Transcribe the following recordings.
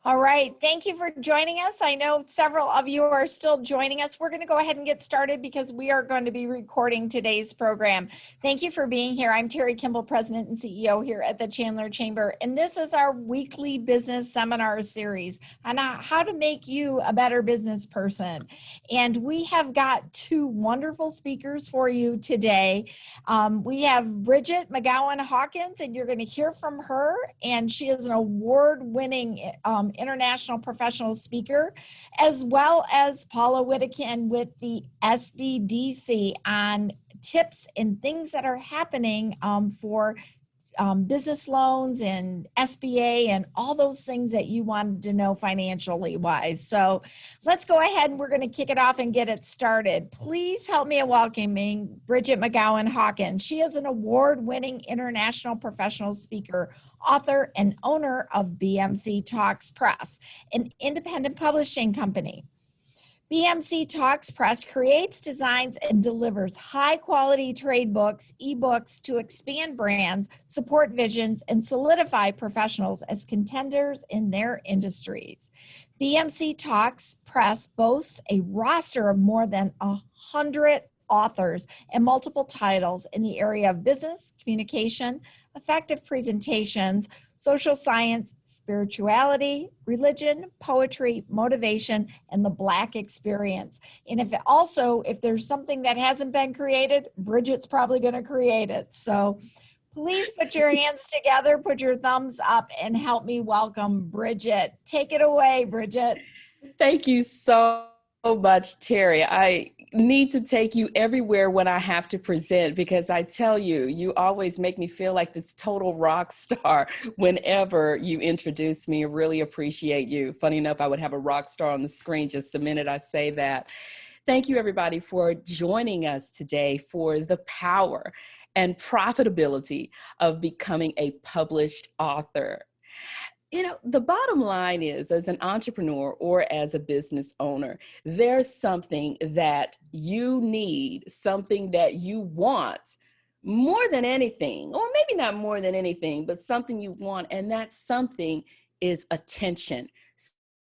All right. Thank you for joining us. I know several of you are still joining us. We're going to go ahead and get started because we are going to be recording today's program. Thank you for being here. I'm Terry Kimball, President and CEO here at the Chandler Chamber, and this is our weekly business seminar series on how to make you a better business person. And we have got two wonderful speakers for you today. We have Bridget McGowan Hawkins, and you're going to hear from her, and she is an award-winning international professional speaker, as well as Paula Whittakin with the SBDC on tips and things that are happening for business loans and SBA and all those things that you wanted to know financially wise. So let's go ahead and we're going to kick it off and get it started. Please help me in welcoming Bridget McGowan Hawkins. She is an award-winning international professional speaker, author, and owner of BMC Talks Press, an independent publishing company. BMC Talks Press creates, designs, and delivers high-quality trade books, ebooks to expand brands, support visions, and solidify professionals as contenders in their industries. BMC Talks Press boasts a roster of more than 100 authors and multiple titles in the area of business, communication, effective presentations, social science, spirituality, religion, poetry, motivation, and the Black experience. And if there's something that hasn't been created, Bridget's probably going to create it. So please put your hands together, put your thumbs up, and help me welcome Bridget. Take it away, Bridget. Thank you so much, Terry. I need to take you everywhere when I have to present, because I tell you, you always make me feel like this total rock star whenever you introduce me. I really appreciate you. Funny enough, I would have a rock star on the screen just the minute I say that. Thank you, everybody, for joining us today for the power and profitability of becoming a published author. You know, the bottom line is, as an entrepreneur or as a business owner, there's something that you need, something that you want more than anything, or maybe not more than anything, but something you want. And that something is attention,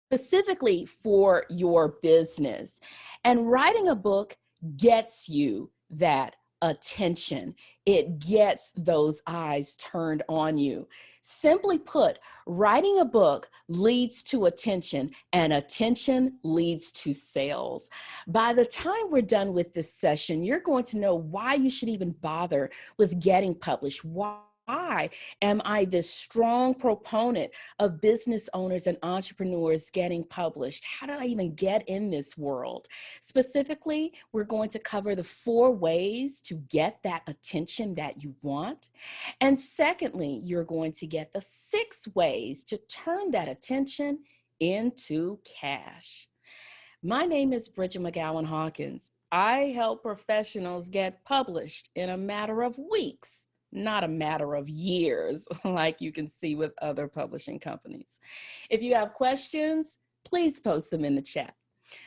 specifically for your business. And writing a book gets you that attention. It gets those eyes turned on you. Simply put, writing a book leads to attention, and attention leads to sales. By the time we're done with this session, you're going to know why you should even bother with getting published. Why am I this strong proponent of business owners and entrepreneurs getting published? How did I even get in this world? Specifically, we're going to cover the 4 ways to get that attention that you want. And secondly, you're going to get the 6 ways to turn that attention into cash. My name is Bridget McGowan Hawkins. I help professionals get published in a matter of weeks, not a matter of years, like you can see with other publishing companies. If you have questions, please post them in the chat.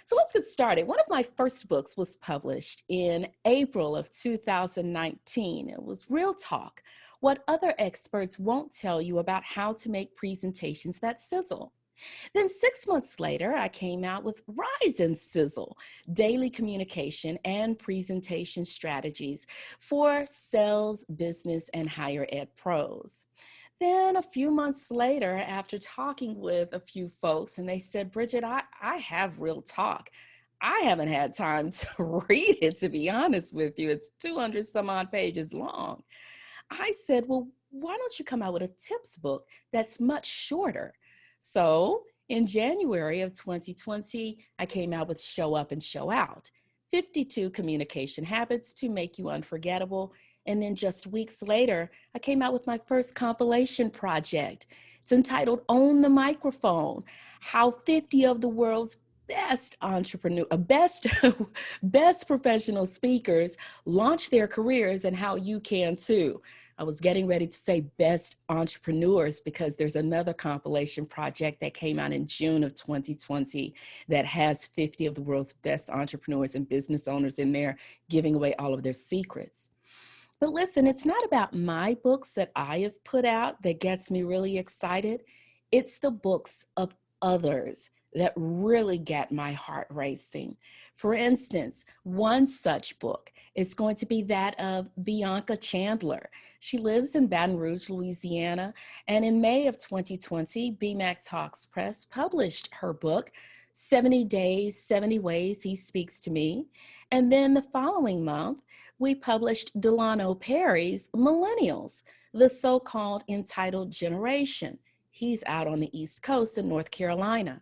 So let's get started. One of my first books was published in April of 2019. It was Real Talk: What Other Experts Won't Tell You About How to Make Presentations That Sizzle. Then 6 months later, I came out with Rise and Sizzle: Daily Communication and Presentation Strategies for Sales, Business, and Higher Ed Pros. Then a few months later, after talking with a few folks, and they said, Bridget, I have Real Talk. I haven't had time to read it, to be honest with you. It's 200 some odd pages long. I said, well, why don't you come out with a tips book that's much shorter? So in January of 2020, I came out with Show Up and Show Out: 52 Communication Habits to Make You Unforgettable. And then just weeks later, I came out with my first compilation project. It's entitled Own the Microphone: How 50 of the world's best best professional speakers launch their careers, and how you can too. I was getting ready to say best entrepreneurs because there's another compilation project that came out in June of 2020 that has 50 of the world's best entrepreneurs and business owners in there, giving away all of their secrets. But listen, it's not about my books that I have put out that gets me really excited. It's the books of others that really get my heart racing. For instance, one such book is going to be that of Bianca Chandler. She lives in Baton Rouge, Louisiana, and in May of 2020, BMAC Talks Press published her book, 70 Days, 70 Ways He Speaks to Me. And then the following month, we published Delano Perry's Millennials, the so-called entitled generation. He's out on the East Coast in North Carolina.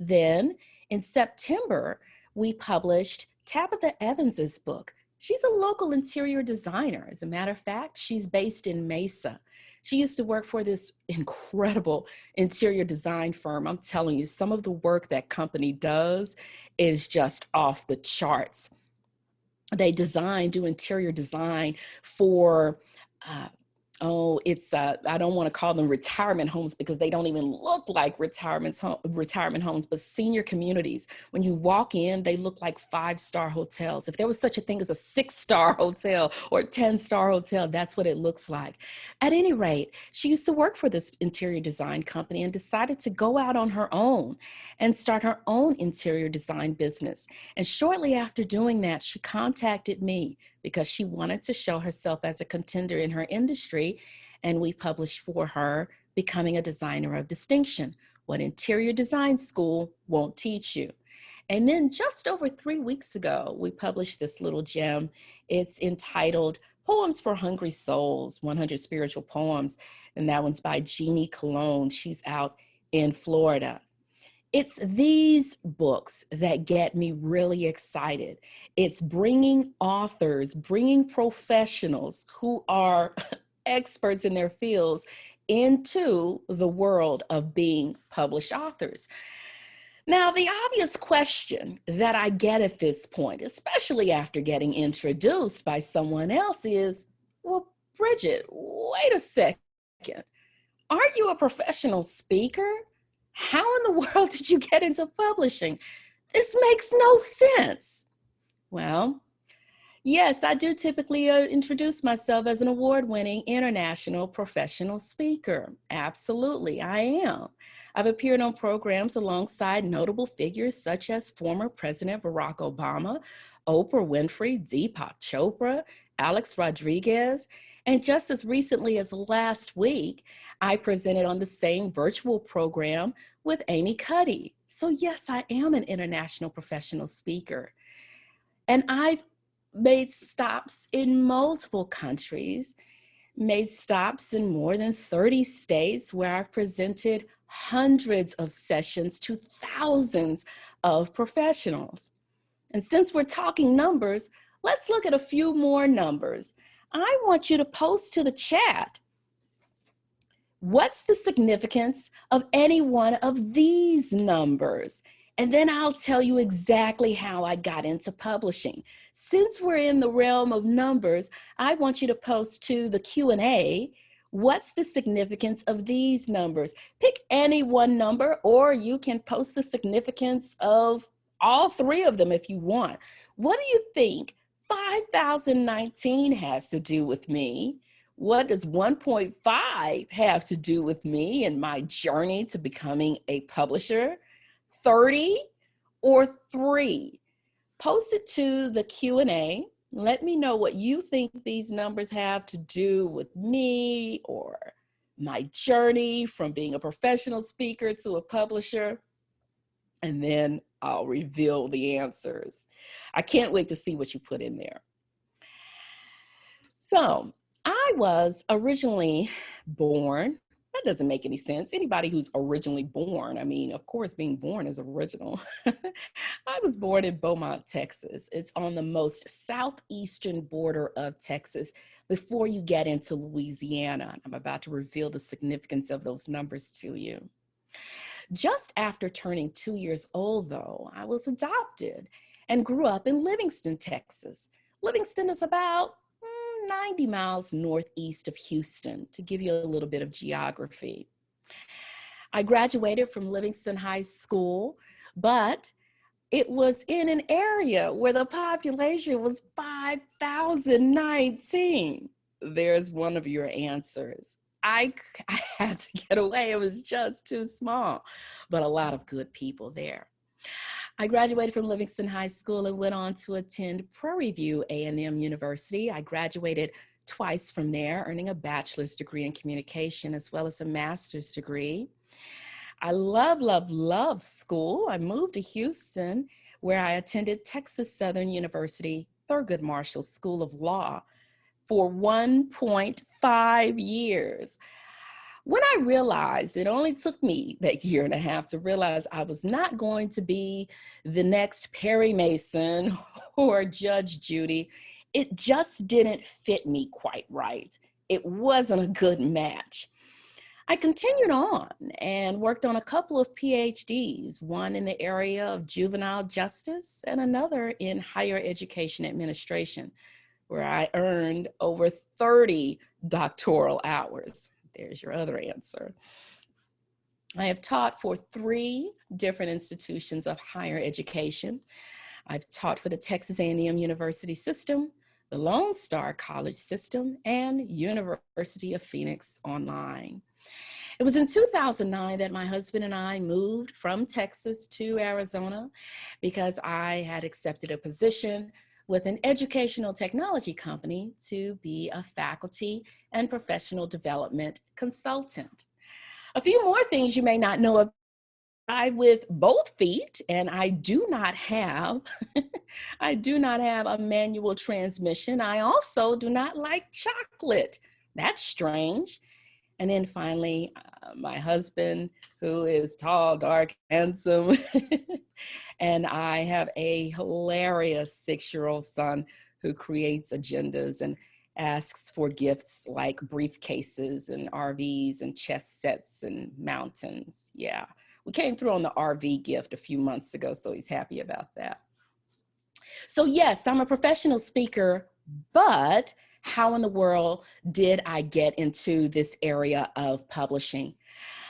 Then in September, we published Tabitha Evans's book. She's a local interior designer. As a matter of fact, she's based in Mesa. She used to work for this incredible interior design firm. I'm telling you, some of the work that company does is just off the charts. They do interior design for, I don't want to call them retirement homes because they don't even look like retirement homes, but senior communities. When you walk in, they look like 5-star hotels. If there was such a thing as a 6-star hotel or a 10-star hotel, that's what it looks like. At any rate, she used to work for this interior design company and decided to go out on her own and start her own interior design business. And shortly after doing that, she contacted me because she wanted to show herself as a contender in her industry, and we published for her Becoming a Designer of Distinction, What Interior Design School Won't Teach You. And then just over 3 weeks ago, we published this little gem. It's entitled Poems for Hungry Souls, 100 Spiritual Poems, and that one's by Jeannie Cologne. She's out in Florida. It's these books that get me really excited. It's bringing authors, bringing professionals who are experts in their fields into the world of being published authors. Now, the obvious question that I get at this point, especially after getting introduced by someone else, is, well, Bridget, wait a second. Aren't you a professional speaker? How in the world did you get into publishing? This makes no sense. Well, yes, I do typically introduce myself as an award-winning international professional speaker. Absolutely, I am. I've appeared on programs alongside notable figures such as former President Barack Obama, Oprah Winfrey, Deepak Chopra, Alex Rodriguez, and just as recently as last week, I presented on the same virtual program with Amy Cuddy. So yes, I am an international professional speaker. And I've made stops in multiple countries, made stops in more than 30 states where I've presented hundreds of sessions to thousands of professionals. And since we're talking numbers, let's look at a few more numbers. I want you to post to the chat, what's the significance of any one of these numbers? And then I'll tell you exactly how I got into publishing. Since we're in the realm of numbers, I want you to post to the Q&A, what's the significance of these numbers? Pick any one number, or you can post the significance of all three of them if you want. What do you think 5019 has to do with me? What does 1.5 have to do with me and my journey to becoming a publisher? 30 or 3? Post it to the Q&A. Let me know what you think these numbers have to do with me or my journey from being a professional speaker to a publisher. And then I'll reveal the answers. I can't wait to see what you put in there. So I was originally born. That doesn't make any sense. Anybody who's originally born, I mean, of course, being born is original. I was born in Beaumont, Texas. It's on the most southeastern border of Texas before you get into Louisiana. I'm about to reveal the significance of those numbers to you. Just after turning 2 years old, though, I was adopted and grew up in Livingston, Texas. Livingston is about 90 miles northeast of Houston, to give you a little bit of geography. I graduated from Livingston High School, but it was in an area where the population was 5,019. There's one of your answers. I had to get away. It was just too small, but a lot of good people there. I graduated from Livingston High School and went on to attend Prairie View A&M University. I graduated twice from there, earning a bachelor's degree in communication as well as a master's degree. I love school. I moved to Houston, where I attended Texas Southern University Thurgood Marshall School of Law for 1.5 years. When I realized, it only took me that year and a half to realize I was not going to be the next Perry Mason or Judge Judy, it just didn't fit me quite right. It wasn't a good match. I continued on and worked on a couple of PhDs, one in the area of juvenile justice and another in higher education administration, where I earned over 30 doctoral hours. There's your other answer. I have taught for 3 different institutions of higher education. I've taught for the Texas A&M University System, the Lone Star College System, and University of Phoenix Online. It was in 2009 that my husband and I moved from Texas to Arizona because I had accepted a position with an educational technology company to be a faculty and professional development consultant. A few more things you may not know about. I drive with both feet, and I do not have a manual transmission. I also do not like chocolate. That's strange. And then finally, my husband, who is tall, dark, handsome, and I have a hilarious 6-year-old son who creates agendas and asks for gifts like briefcases and RVs and chess sets and mountains. Yeah, we came through on the RV gift a few months ago, so he's happy about that. So yes, I'm a professional speaker, but how in the world did I get into this area of publishing?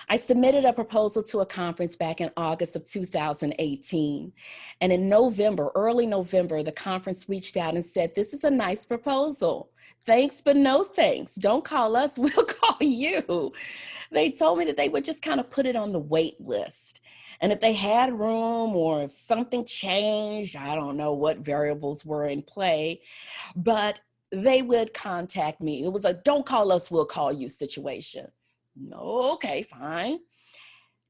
I submitted a proposal to a conference back in August of 2018. And in November, early November, the conference reached out and said, this is a nice proposal. Thanks, but no thanks. Don't call us, we'll call you. They told me that they would just kind of put it on the wait list. And if they had room or if something changed, I don't know what variables were in play, but they would contact me. It was a don't call us, we'll call you situation. Okay, fine.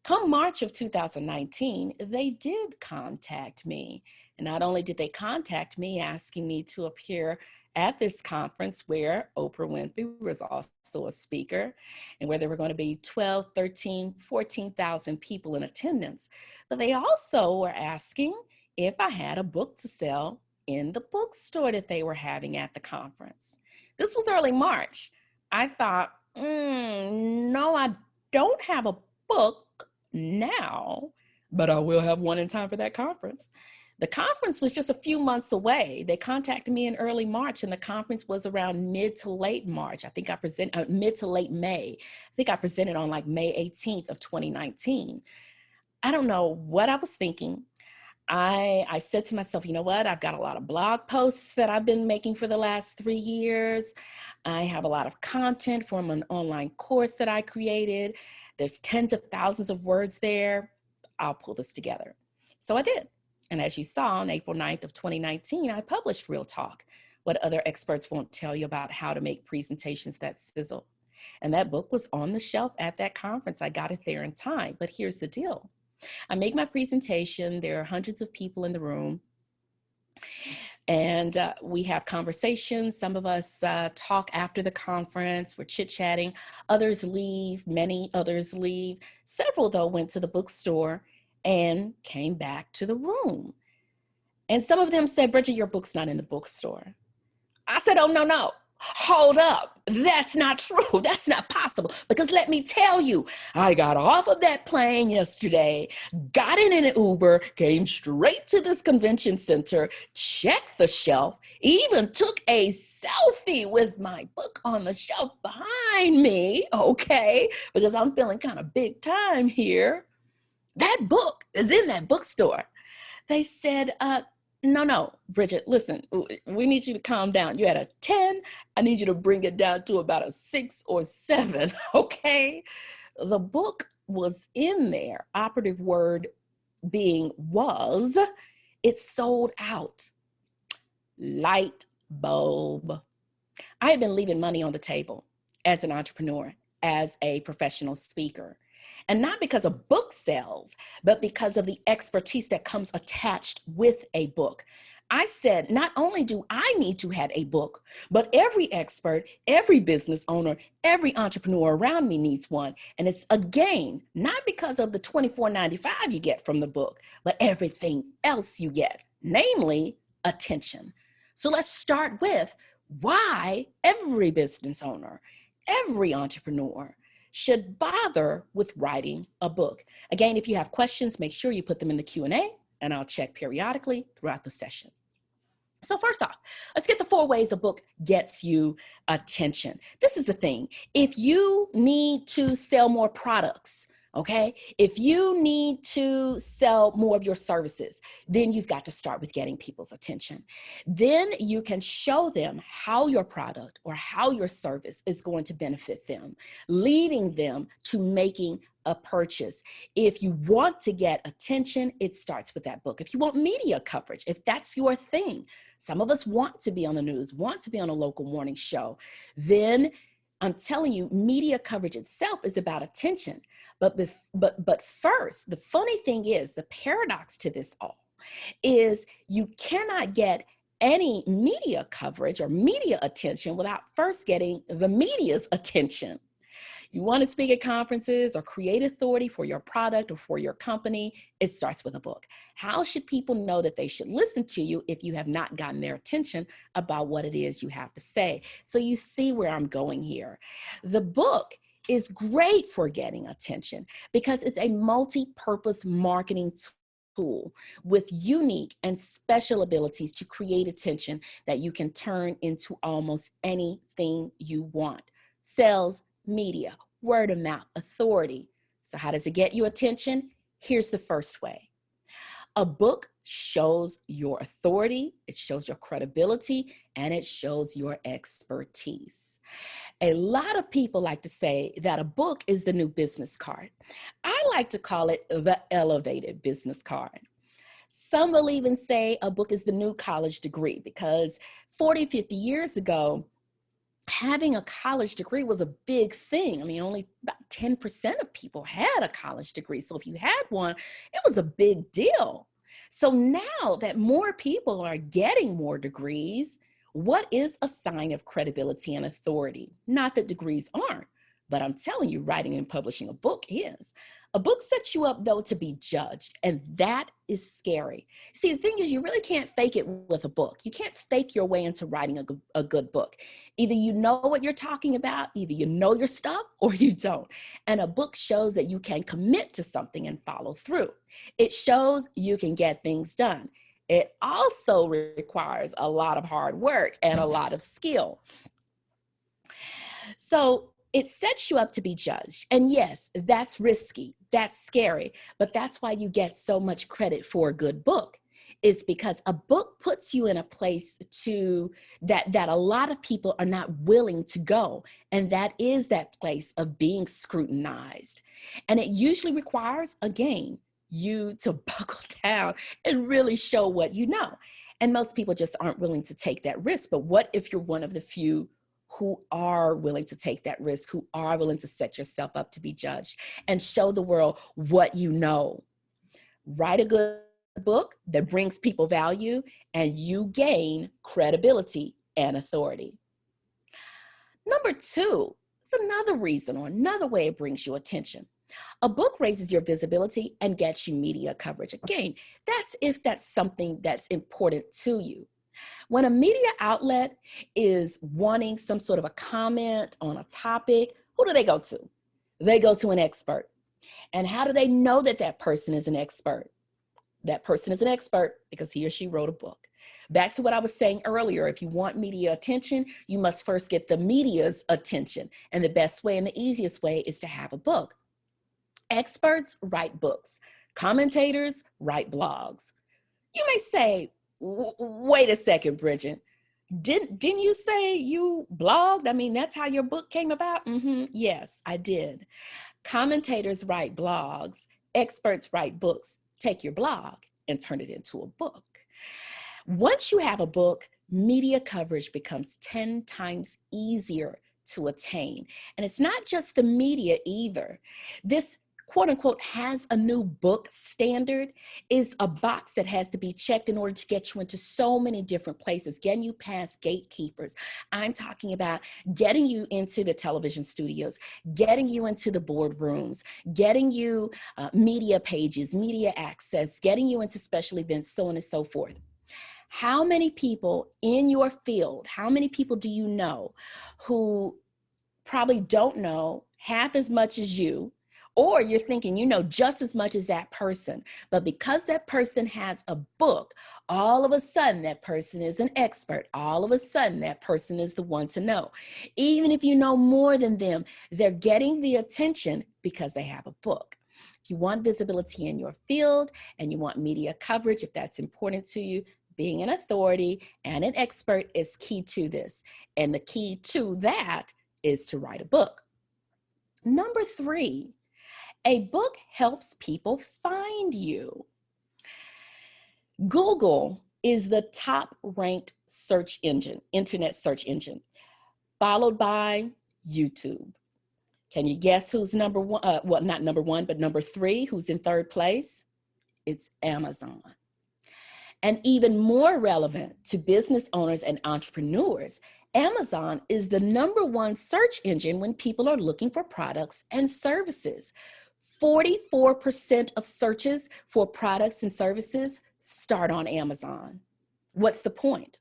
Come March of 2019, they did contact me. And not only did they contact me asking me to appear at this conference where Oprah Winfrey was also a speaker and where there were going to be 12, 13, 14,000 people in attendance, but they also were asking if I had a book to sell in the bookstore that they were having at the conference. This was early March. I thought, no, I don't have a book now, but I will have one in time for that conference. The conference was just a few months away. They contacted me in early March, and the conference was around mid to late March. I think I presented mid to late May. I think I presented on like May 18th of 2019. I don't know what I was thinking. I said to myself, you know what? I've got a lot of blog posts that I've been making for the last 3 years. I have a lot of content from an online course that I created. There's tens of thousands of words there. I'll pull this together. So I did. And as you saw on April 9th of 2019, I published Real Talk, What Other Experts Won't Tell You About How to Make Presentations That Sizzle. And that book was on the shelf at that conference. I got it there in time, but here's the deal. I make my presentation. There are hundreds of people in the room. And we have conversations. Some of us talk after the conference. We're chit-chatting. Others leave. Many others leave. Several, though, went to the bookstore and came back to the room. And some of them said, Bridget, your book's not in the bookstore. I said, oh, no. Hold up. That's not true. That's not possible. Because let me tell you, I got off of that plane yesterday, got in an Uber, came straight to this convention center, checked the shelf, even took a selfie with my book on the shelf behind me, okay, because I'm feeling kind of big time here. That book is in that bookstore. They said, No, Bridget, listen, we need you to calm down. You're at a 10. I need you to bring it down to about a 6 or 7, okay? The book was in there, operative word being was, it sold out. Light bulb. I have been leaving money on the table as an entrepreneur, as a professional speaker. And not because a book sells, but because of the expertise that comes attached with a book. I said, not only do I need to have a book, but every expert, every business owner, every entrepreneur around me needs one. And it's a gain, not because of the $24.95 you get from the book, but everything else you get, namely attention. So let's start with why every business owner, every entrepreneur should bother with writing a book. Again, if you have questions, make sure you put them in the Q&A and I'll check periodically throughout the session. So first off, let's get the 4 ways a book gets you attention. This is the thing. If you need to sell more products, okay, if you need to sell more of your services, then you've got to start with getting people's attention. Then you can show them how your product or how your service is going to benefit them, leading them to making a purchase. If you want to get attention, it starts with that book. If you want media coverage, if that's your thing, some of us want to be on the news, want to be on a local morning show, then I'm telling you, media coverage itself is about attention. But first, the funny thing is, the paradox to this all is you cannot get any media coverage or media attention without first getting the media's attention. You want to speak at conferences or create authority for your product or for your company, it starts with a book. How should people know that they should listen to you if you have not gotten their attention about what it is you have to say? So you see where I'm going here. The book is great for getting attention because it's a multi-purpose marketing tool with unique and special abilities to create attention that you can turn into almost anything you want. Sales, media, word of mouth, authority. So how does it get you attention? Here's the first way. A book shows your authority, it shows your credibility, and it shows your expertise. A lot of people like to say that a book is the new business card. I like to call it the elevated business card. Some will even say a book is the new college degree because 40, 50 years ago, having a college degree was a big thing. I mean, only about 10% of people had a college degree. So if you had one, it was a big deal. So now that more people are getting more degrees, what is a sign of credibility and authority? Not that degrees aren't, but I'm telling you, writing and publishing a book is. A book sets you up, though, to be judged, and that is scary. See, the thing is, you really can't fake it with a book. You can't fake your way into writing a good book. Either you know what you're talking about, either you know your stuff, or you don't. And a book shows that you can commit to something and follow through. It shows you can get things done. It also requires a lot of hard work and a lot of skill. So it sets you up to be judged. And yes, that's risky, that's scary, but that's why you get so much credit for a good book, is because a book puts you in a place that a lot of people are not willing to go. And that is that place of being scrutinized. And it usually requires, again, you to buckle down and really show what you know. And most people just aren't willing to take that risk. But what if you're one of the few who are willing to take that risk, who are willing to set yourself up to be judged and show the world what you know? Write a good book that brings people value, and you gain credibility and authority. Number 2 is another reason or another way it brings you attention. A book raises your visibility and gets you media coverage. Again, that's if that's something that's important to you. When a media outlet is wanting some sort of a comment on a topic, who do they go to? They go to an expert. And how do they know that that person is an expert? That person is an expert because he or she wrote a book. Back to what I was saying earlier, if you want media attention, you must first get the media's attention. And the best way and the easiest way is to have a book. Experts write books. Commentators write blogs. You may say, Wait a second, Bridget. Didn't you say you blogged? I mean, that's how your book came about? Yes, I did. Commentators write blogs, experts write books. Take your blog and turn it into a book. Once you have a book, media coverage becomes 10 times easier to attain. And it's not just the media either. This quote unquote has a new book standard is a box that has to be checked in order to get you into so many different places, getting you past gatekeepers. I'm talking about getting you into the television studios, getting you into the boardrooms, getting you media pages, media access, getting you into special events, so on and so forth. How many people in your field, how many people do you know who probably don't know half as much as you, or you're thinking you know just as much as that person, but because that person has a book, all of a sudden that person is an expert. All of a sudden that person is the one to know. Even if you know more than them, they're getting the attention because they have a book. If you want visibility in your field and you want media coverage, if that's important to you, being an authority and an expert is key to this. And the key to that is to write a book. Number 3, a book helps people find you. Google is the top ranked search engine, internet search engine, followed by YouTube. Can you guess who's number 1? Well, not number 1, but number 3, who's in third place? It's Amazon. And even more relevant to business owners and entrepreneurs, Amazon is the number 1 search engine when people are looking for products and services. 44% of searches for products and services start on Amazon. What's the point?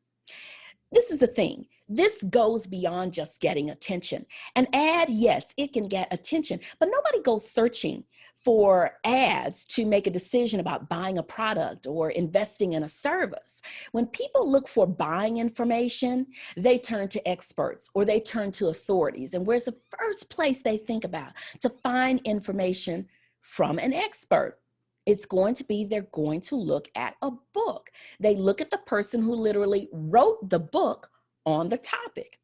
This is the thing. This goes beyond just getting attention. An ad, yes, it can get attention, but nobody goes searching for ads to make a decision about buying a product or investing in a service. When people look for buying information, they turn to experts or they turn to authorities. And where's the first place they think about to find information from an expert? It's going to be, they're going to look at a book. They look at the person who literally wrote the book on the topic.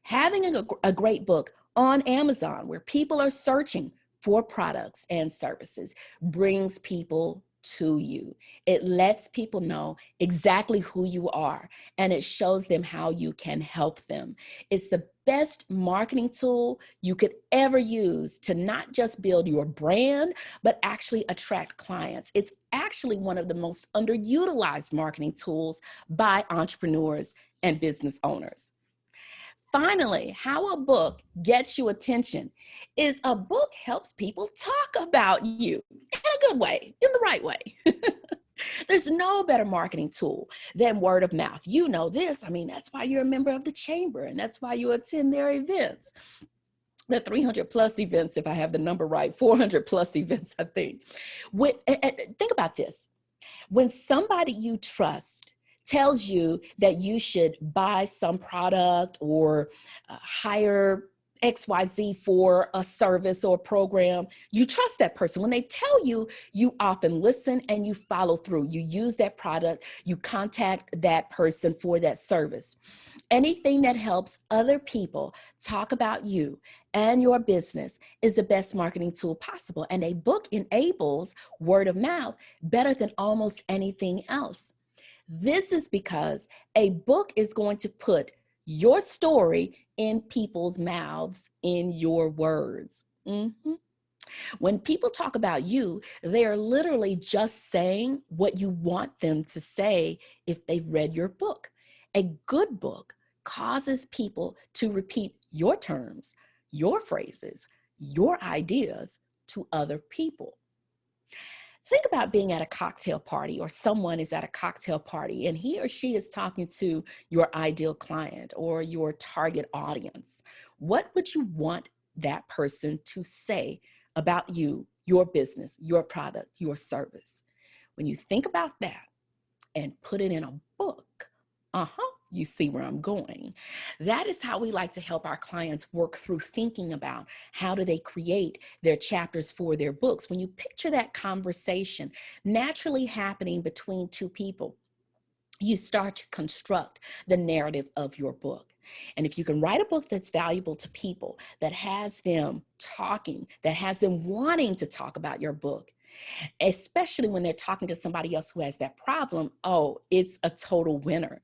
Having a great book on Amazon where people are searching for products and services brings people to you. It lets people know exactly who you are, and it shows them how you can help them. It's the best marketing tool you could ever use to not just build your brand, but actually attract clients. It's actually one of the most underutilized marketing tools by entrepreneurs and business owners. Finally, how a book gets you attention is a book helps people talk about you in a good way, in the right way. There's no better marketing tool than word of mouth. You know this. I mean, that's why you're a member of the chamber, and that's why you attend their events. The 300 plus events, if I have the number right, 400 plus events, I think. Think about this. When somebody you trust tells you that you should buy some product or hire XYZ for a service or a program, you trust that person. When they tell you, you often listen and you follow through. You use that product, you contact that person for that service. Anything that helps other people talk about you and your business is the best marketing tool possible. And a book enables word of mouth better than almost anything else. This is because a book is going to put your story in people's mouths, in your words. When people talk about you, they are literally just saying what you want them to say if they've read your book. A good book causes people to repeat your terms, your phrases, your ideas to other people. Think about being at a cocktail party, or someone is at a cocktail party and he or she is talking to your ideal client or your target audience. What would you want that person to say about you, your business, your product, your service? When you think about that and put it in a book, you see where I'm going. That is how we like to help our clients work through thinking about how do they create their chapters for their books. When you picture that conversation naturally happening between two people, you start to construct the narrative of your book. And if you can write a book that's valuable to people, that has them talking, that has them wanting to talk about your book, especially when they're talking to somebody else who has that problem, oh, it's a total winner.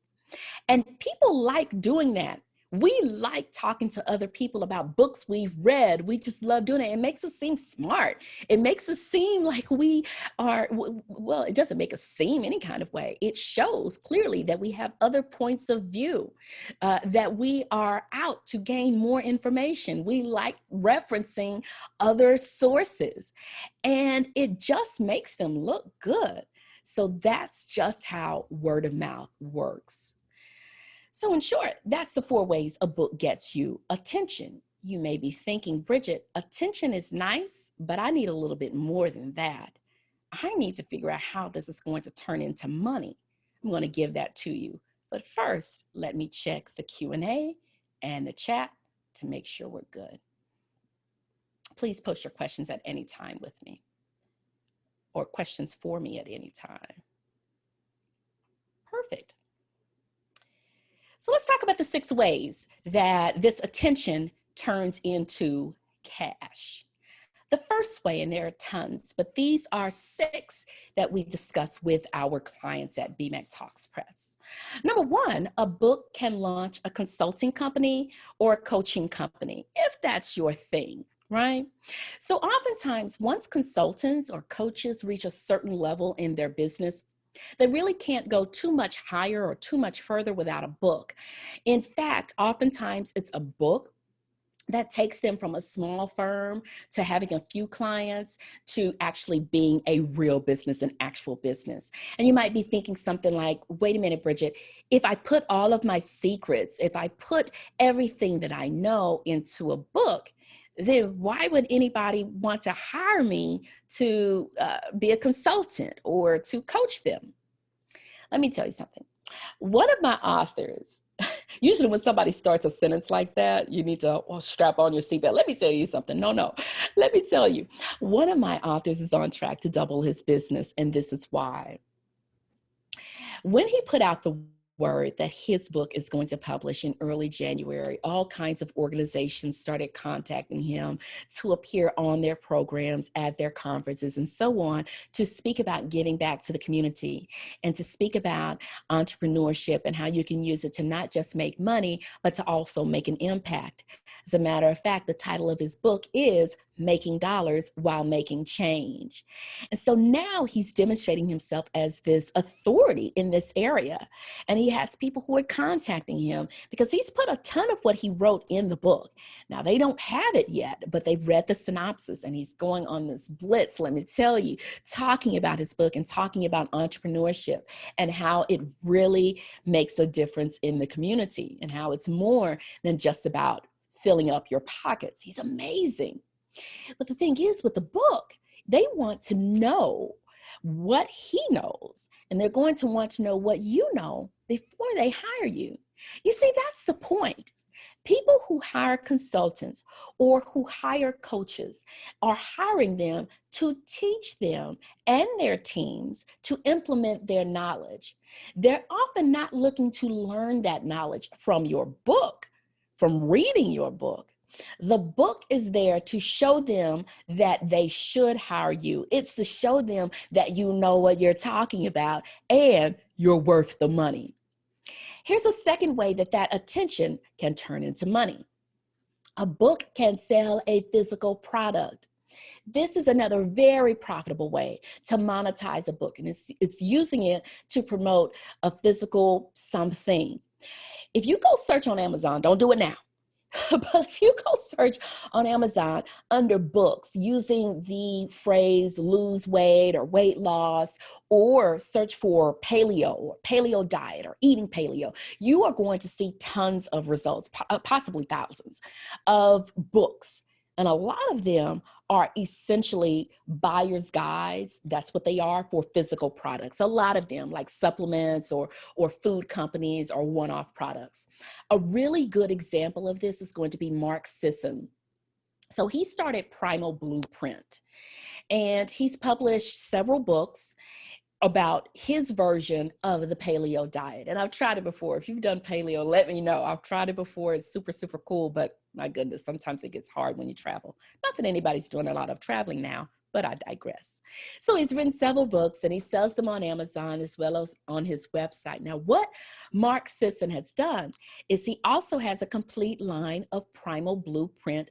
And people like doing that. We like talking to other people about books we've read. We just love doing it. It makes us seem smart. It makes us seem like we are, well, it doesn't make us seem any kind of way. It shows clearly that we have other points of view, that we are out to gain more information. We like referencing other sources, and it just makes them look good. So that's just how word of mouth works. So in short, that's the 4 ways a book gets you attention. You may be thinking, Bridget, attention is nice, but I need a little bit more than that. I need to figure out how this is going to turn into money. I'm going to give that to you. But first, let me check the Q&A and the chat to make sure we're good. Please post your questions at any time with me, or questions for me at any time. Perfect. So let's talk about the 6 ways that this attention turns into cash. The first way, and there are tons, but these are 6 that we discuss with our clients at BMAC Talks Press. Number 1, a book can launch a consulting company or a coaching company, if that's your thing, right? So oftentimes, once consultants or coaches reach a certain level in their business, they really can't go too much higher or too much further without a book. In fact, oftentimes it's a book that takes them from a small firm to having a few clients to actually being a real business, an actual business. And you might be thinking something like, wait a minute, Bridget, if I put all of my secrets, if I put everything that I know into a book, then why would anybody want to hire me to be a consultant or to coach them? Let me tell you something. One of my authors, usually when somebody starts a sentence like that, you need to strap on your seatbelt. Let me tell you something. No. Let me tell you. One of my authors is on track to double his business, and this is why. When he put out the word that his book is going to publish in early January, all kinds of organizations started contacting him to appear on their programs, at their conferences, and so on, to speak about giving back to the community and to speak about entrepreneurship and how you can use it to not just make money, but to also make an impact. As a matter of fact, the title of his book is Making Dollars While Making Change. And so now he's demonstrating himself as this authority in this area. And he has people who are contacting him because he's put a ton of what he wrote in the book. Now, they don't have it yet, but they've read the synopsis, and he's going on this blitz, let me tell you, talking about his book and talking about entrepreneurship and how it really makes a difference in the community and how it's more than just about filling up your pockets. He's amazing. But the thing is, with the book, they want to know what he knows, and they're going to want to know what you know before they hire you. You see, that's the point. People who hire consultants or who hire coaches are hiring them to teach them and their teams to implement their knowledge. They're often not looking to learn that knowledge from your book, from reading your book. The book is there to show them that they should hire you. It's to show them that you know what you're talking about and you're worth the money. Here's a second way that that attention can turn into money. A book can sell a physical product. This is another very profitable way to monetize a book, and it's using it to promote a physical something. If you go search on Amazon, don't do it now. But if you go search on Amazon under books using the phrase lose weight or weight loss, or search for paleo or paleo diet or eating paleo, you are going to see tons of results, possibly thousands of books. And a lot of them are essentially buyer's guides. That's what they are for physical products. A lot of them, like supplements or food companies or one-off products. A really good example of this is going to be Mark Sisson. So he started Primal Blueprint, and he's published several books. about his version of the paleo diet. And I've tried it before. If you've done paleo, let me know. I've tried it before. It's super, super cool. But my goodness, sometimes it gets hard when you travel. Not that anybody's doing a lot of traveling now, but I digress. So he's written several books and he sells them on Amazon as well as on his website. Now, what Mark Sisson has done is he also has a complete line of Primal Blueprint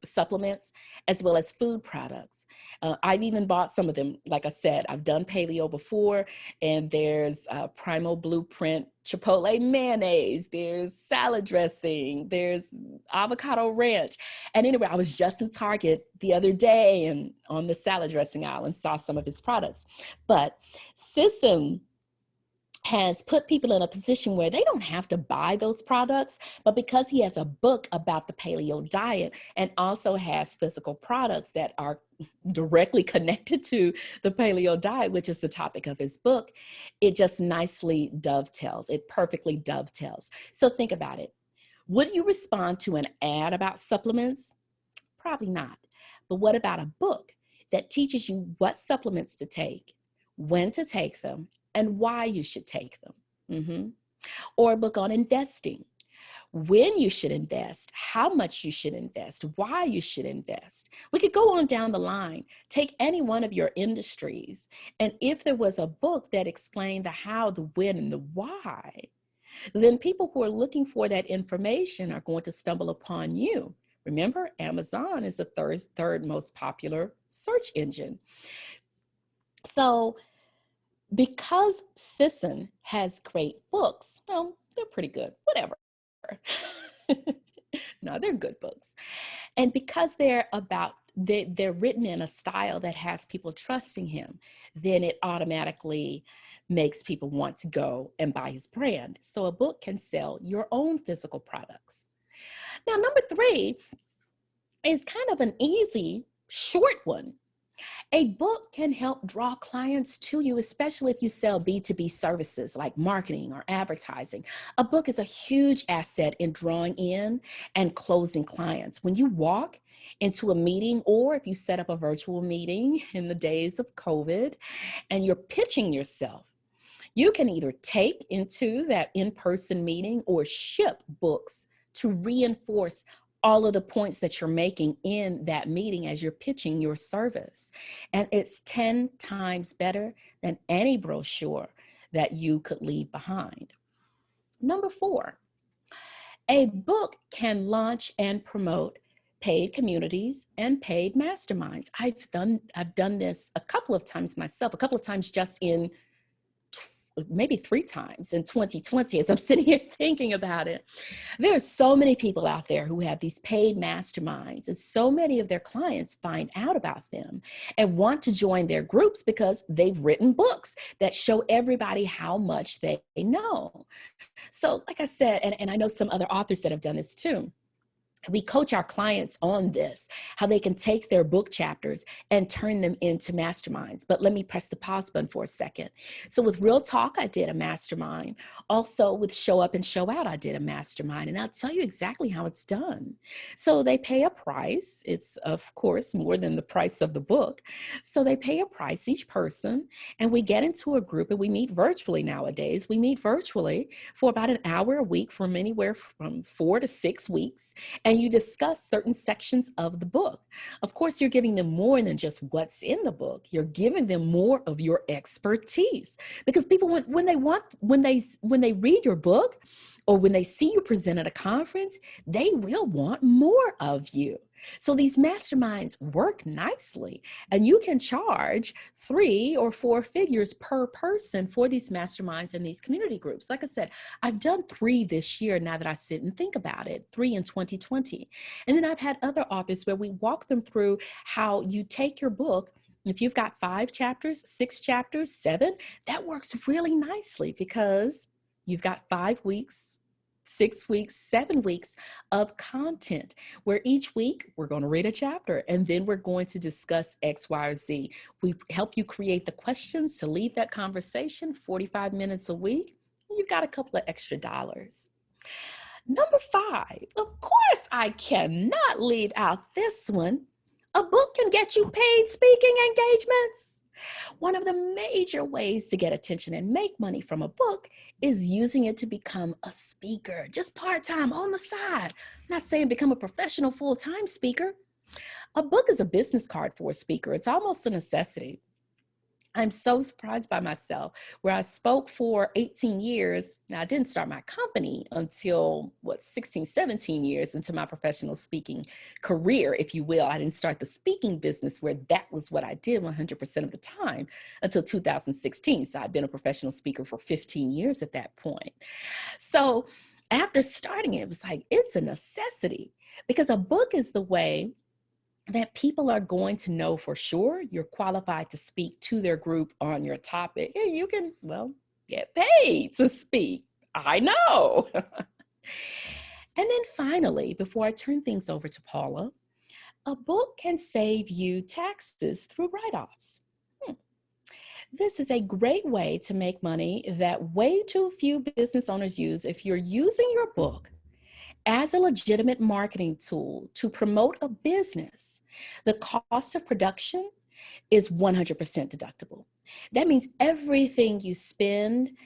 supplements as well as food products. I've even bought some of them. Like I said, I've done paleo before, and there's Primal Blueprint Chipotle mayonnaise, there's salad dressing, there's avocado ranch. And anyway, I was just in Target the other day and on the salad dressing aisle and saw some of his products. But Sisson has put people in a position where they don't have to buy those products, but because he has a book about the paleo diet and also has physical products that are directly connected to the paleo diet, which is the topic of his book, it just nicely dovetails. It perfectly dovetails. So think about it. Would you respond to an ad about supplements? Probably not. But what about a book that teaches you what supplements to take, when to take them, and why you should take them? Or a book on investing, when you should invest, how much you should invest, why you should invest. We could go on down the line, take any one of your industries, and if there was a book that explained the how, the when, and the why, then people who are looking for that information are going to stumble upon you. Remember, Amazon is the third most popular search engine. So because Sisson has great books, well, they're pretty good, whatever. No, they're good books. And because they're written in a style that has people trusting him, then it automatically makes people want to go and buy his brand. So a book can sell your own physical products. Now, number 3 is kind of an easy, short one. A book can help draw clients to you, especially if you sell B2B services like marketing or advertising. A book is a huge asset in drawing in and closing clients. When you walk into a meeting, or if you set up a virtual meeting in the days of COVID and you're pitching yourself, you can either take into that in-person meeting or ship books to reinforce all of the points that you're making in that meeting as you're pitching your service. And it's 10 times better than any brochure that you could leave behind. Number 4, a book can launch and promote paid communities and paid masterminds. I've done this a couple of times myself, a couple of times just in maybe 3 times in 2020 as I'm sitting here thinking about it. There's so many people out there who have these paid masterminds, and so many of their clients find out about them and want to join their groups because they've written books that show everybody how much they know. So like I said, and I know some other authors that have done this too, we coach our clients on this, how they can take their book chapters and turn them into masterminds. But let me press the pause button for a second. So with Real Talk, I did a mastermind. Also with Show Up and Show Out, I did a mastermind. And I'll tell you exactly how it's done. So they pay a price. It's, of course, more than the price of the book. So they pay a price, each person, and we get into a group, and we meet virtually nowadays. We meet virtually for about an hour a week from anywhere from 4 to 6 weeks. And you discuss certain sections of the book. Of course, you're giving them more than just what's in the book. You're giving them more of your expertise, because people, when they read your book or when they see you present at a conference, they will want more of you. So these masterminds work nicely, and you can charge 3 or 4 figures per person for these masterminds and these community groups. Like I said, I've done 3 this year now that I sit and think about it, 3 in 2020. And then I've had other authors where we walk them through how you take your book. If you've got 5 chapters, 6 chapters, 7, that works really nicely because you've got 5 weeks, 6 weeks, 7 weeks of content, where each week we're going to read a chapter and then we're going to discuss X, Y, or Z. We help you create the questions to lead that conversation, 45 minutes a week. You've got a couple of extra dollars. Number 5, of course, I cannot leave out this one. A book can get you paid speaking engagements. One of the major ways to get attention and make money from a book is using it to become a speaker, just part-time on the side. I'm not saying become a professional full-time speaker. A book is a business card for a speaker. It's almost a necessity. I'm so surprised by myself where I spoke for 18 years. Now, I didn't start my company until 16, 17 years into my professional speaking career, if you will. I didn't start the speaking business where that was what I did 100% of the time until 2016. So I'd been a professional speaker for 15 years at that point. So after starting it was like, it's a necessity because a book is the way that people are going to know for sure you're qualified to speak to their group on your topic. And you can, well, get paid to speak. I know. And then finally, before I turn things over to Paula, a book can save you taxes through write-offs. This is a great way to make money that way too few business owners use. If you're using your book as a legitimate marketing tool to promote a business, the cost of production is 100% deductible. That means everything you spend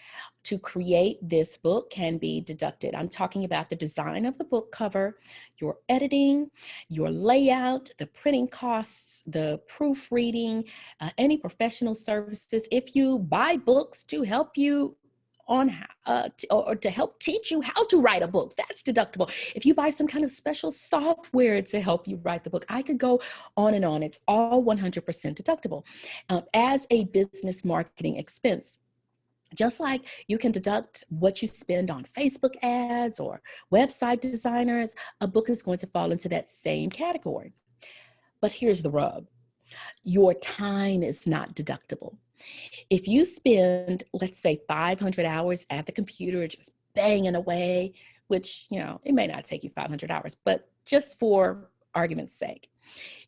to create this book can be deducted. I'm talking about the design of the book cover, your editing, your layout, the printing costs, the proofreading, any professional services. If you buy books to help you on or to help teach you how to write a book, that's deductible. If you buy some kind of special software to help you write the book, I could go on and on. It's all 100% deductible as a business marketing expense. Just like you can deduct what you spend on Facebook ads or website designers, a book is going to fall into that same category. But here's the rub. Your time is not deductible. If you spend, let's say, 500 hours at the computer just banging away, which, it may not take you 500 hours, but just for argument's sake,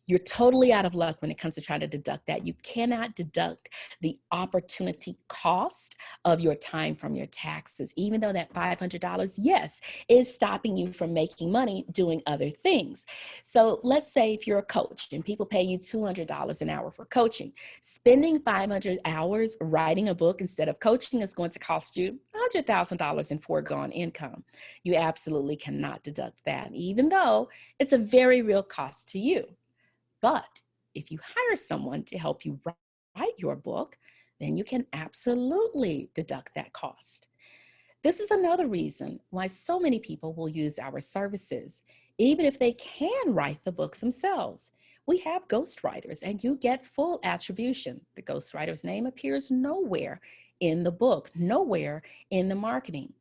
you're totally out of luck when it comes to trying to deduct that. You cannot deduct the opportunity cost of your time from your taxes, even though that $500, yes, is stopping you from making money doing other things. So let's say if you're a coach and people pay you $200 an hour for coaching, spending 500 hours writing a book instead of coaching is going to cost you $100,000 in foregone income. You absolutely cannot deduct that, even though it's a very real cost to you. But if you hire someone to help you write your book, then you can absolutely deduct that cost. This is another reason why so many people will use our services, even if they can write the book themselves. We have ghostwriters and you get full attribution. The ghostwriter's name appears nowhere in the book, nowhere in the marketing.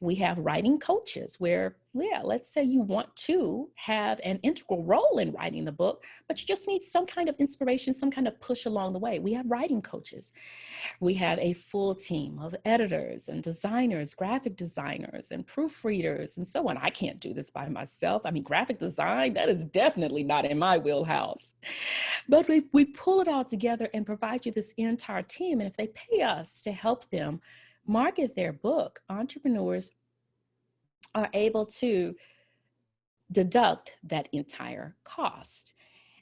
We have writing coaches where, let's say you want to have an integral role in writing the book, but you just need some kind of inspiration, some kind of push along the way. We have writing coaches. We have a full team of editors and designers, graphic designers and proofreaders and so on. I can't do this by myself. I mean, graphic design, that is definitely not in my wheelhouse. But we pull it all together and provide you this entire team. And if they pay us to help them market their book, entrepreneurs are able to deduct that entire cost.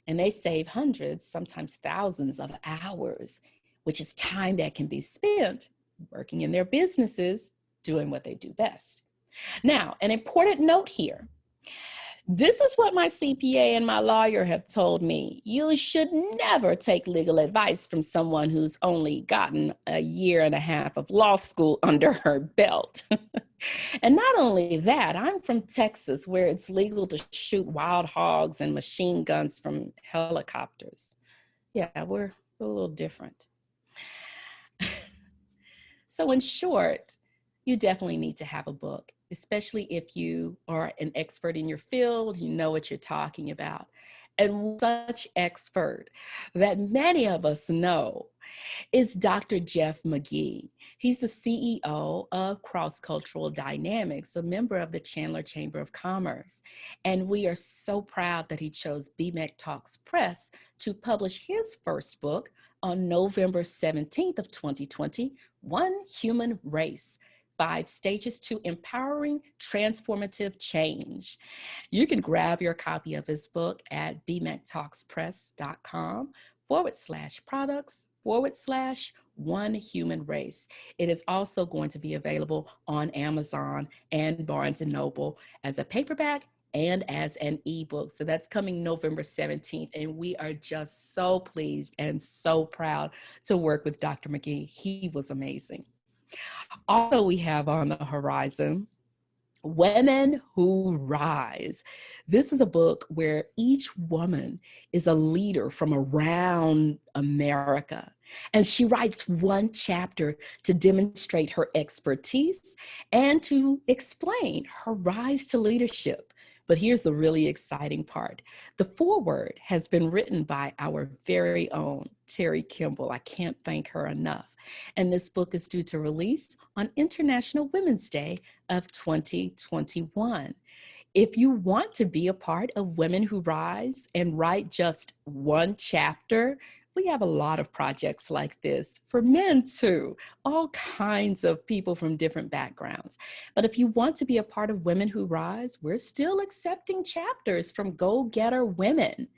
And they save hundreds, sometimes thousands of hours, which is time that can be spent working in their businesses, doing what they do best. Now, an important note here. This is what my CPA and my lawyer have told me. You should never take legal advice from someone who's only gotten a year and a half of law school under her belt. And not only that, I'm from Texas, where it's legal to shoot wild hogs and machine guns from helicopters. Yeah, we're a little different. So in short, you definitely need to have a book, especially if you are an expert in your field, you know what you're talking about. And such expert that many of us know is Dr. Jeff McGee. He's the CEO of Cross Cultural Dynamics, a member of the Chandler Chamber of Commerce. And we are so proud that he chose BMEC Talks Press to publish his first book on November 17th of 2020, One Human Race: 5 Stages to Empowering Transformative Change. You can grab your copy of his book at bmectalkspress.com /products/one human race. It is also going to be available on Amazon and Barnes and Noble as a paperback and as an ebook. So that's coming November 17th. And we are just so pleased and so proud to work with Dr. McGee. He was amazing. Also, we have on the horizon Women Who Rise. This is a book where each woman is a leader from around America. And she writes one chapter to demonstrate her expertise and to explain her rise to leadership. But here's the really exciting part. The foreword has been written by our very own Terry Kimball. I can't thank her enough. And this book is due to release on International Women's Day of 2021. If you want to be a part of Women Who Rise and write just one chapter, we have a lot of projects like this for men too, all kinds of people from different backgrounds. But if you want to be a part of Women Who Rise, we're still accepting chapters from go-getter women.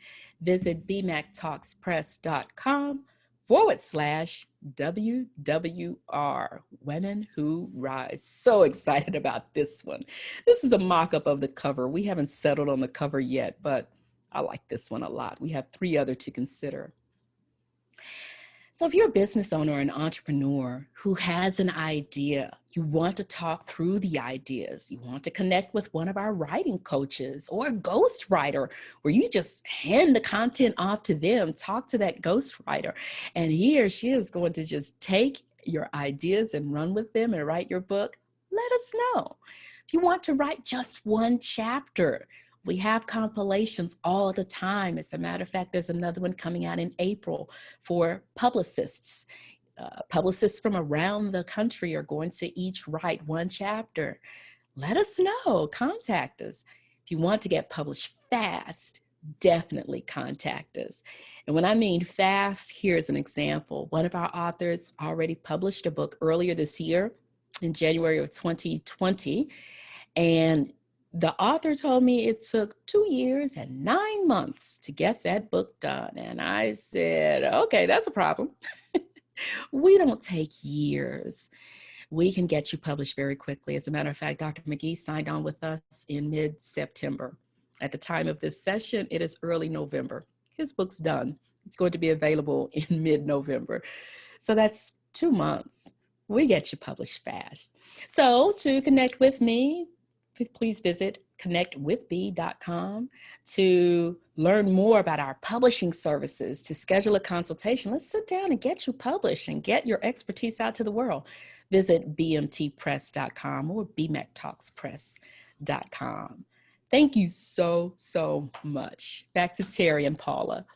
Visit bmactalkspress.com/WWR, Women Who Rise. So excited about this one. This is a mock-up of the cover. We haven't settled on the cover yet, but I like this one a lot. We have 3 other to consider. So if you're a business owner or an entrepreneur who has an idea, you want to talk through the ideas, you want to connect with one of our writing coaches or a ghostwriter where you just hand the content off to them, talk to that ghostwriter, and he or she is going to just take your ideas and run with them and write your book, let us know. If you want to write just one chapter, we have compilations all the time. As a matter of fact, there's another one coming out in April for publicists. Publicists from around the country are going to each write one chapter. Let us know, contact us. If you want to get published fast, definitely contact us. And when I mean fast, here's an example. One of our authors already published a book earlier this year in January of 2020, and the author told me it took 2 years and 9 months to get that book done. And I said, okay, that's a problem. We don't take years. We can get you published very quickly. As a matter of fact, Dr. McGee signed on with us in mid-September. At the time of this session, it is early November. His book's done. It's going to be available in mid-November. So that's 2 months. We get you published fast. So to connect with me, please visit connectwithb.com to learn more about our publishing services, to schedule a consultation. Let's sit down and get you published and get your expertise out to the world. Visit bmtpress.com or bmactalkspress.com. Thank you so much. Back to Terry and Paula.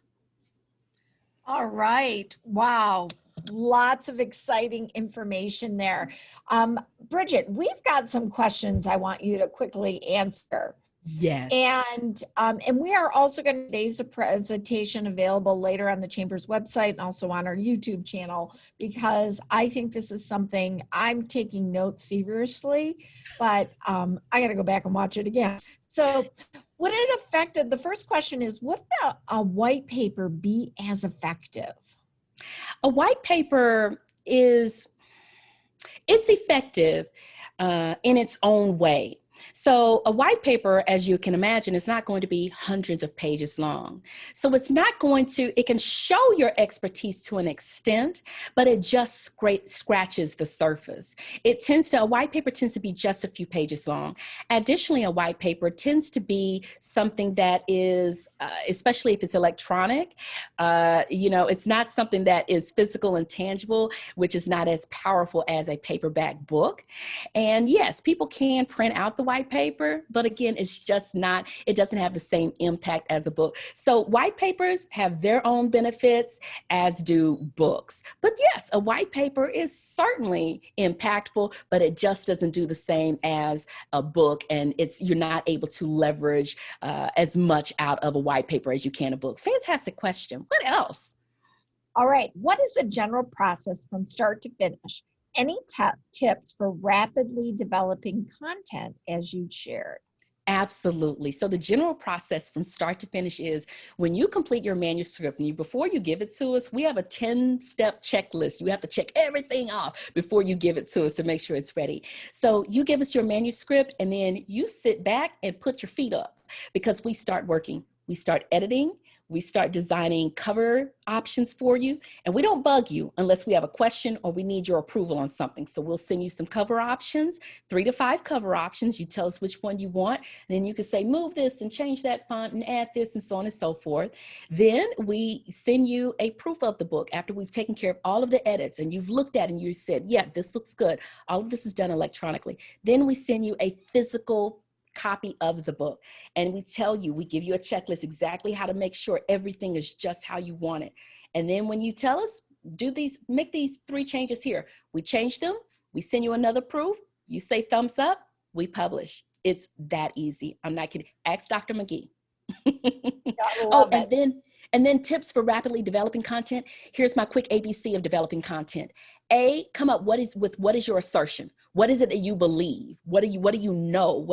All right. Wow. Lots of exciting information there. Bridget, we've got some questions I want you to quickly answer. Yes. And we are also going to today's presentation available later on the Chamber's website and also on our YouTube channel, because I think this is something I'm taking notes feverishly, but I got to go back and watch it again. So would it affected, the first question is, would a white paper be as effective? A white paper it's effective in its own way. So a white paper, as you can imagine, is not going to be hundreds of pages long. So it's not going to, it can show your expertise to an extent, but it just scratches the surface. A white paper tends to be just a few pages long. Additionally, a white paper tends to be something that is, especially if it's electronic, it's not something that is physical and tangible, which is not as powerful as a paperback book. And yes, people can print out the white paper, but again, it doesn't have the same impact as a book. So white papers have their own benefits, as do books. But yes, a white paper is certainly impactful, but it just doesn't do the same as a book, and you're not able to leverage as much out of a white paper as you can a book. Fantastic question. What else? All right. What is the general process from start to finish? Any tips for rapidly developing content as you shared? Absolutely. So the general process from start to finish is when you complete your manuscript and before you give it to us, we have a 10-step checklist. You have to check everything off before you give it to us to make sure it's ready. So you give us your manuscript and then you sit back and put your feet up because we start working. We start editing. We start designing cover options for you, and we don't bug you unless we have a question or we need your approval on something. So we'll send you some cover options, 3 to 5 cover options. You tell us which one you want, and then you can say, move this and change that font and add this and so on and so forth. Then we send you a proof of the book after we've taken care of all of the edits and you've looked at it and you said, yeah, this looks good. All of this is done electronically. Then we send you a physical copy of the book. And we tell you, we give you a checklist exactly how to make sure everything is just how you want it. And then when you tell us, make these 3 changes here. We change them. We send you another proof. You say thumbs up, we publish. It's that easy. I'm not kidding. Ask Dr. McGee. I love it. And then tips for rapidly developing content. Here's my quick ABC of developing content. A, come up what is your assertion? What is it that you believe? What do you know?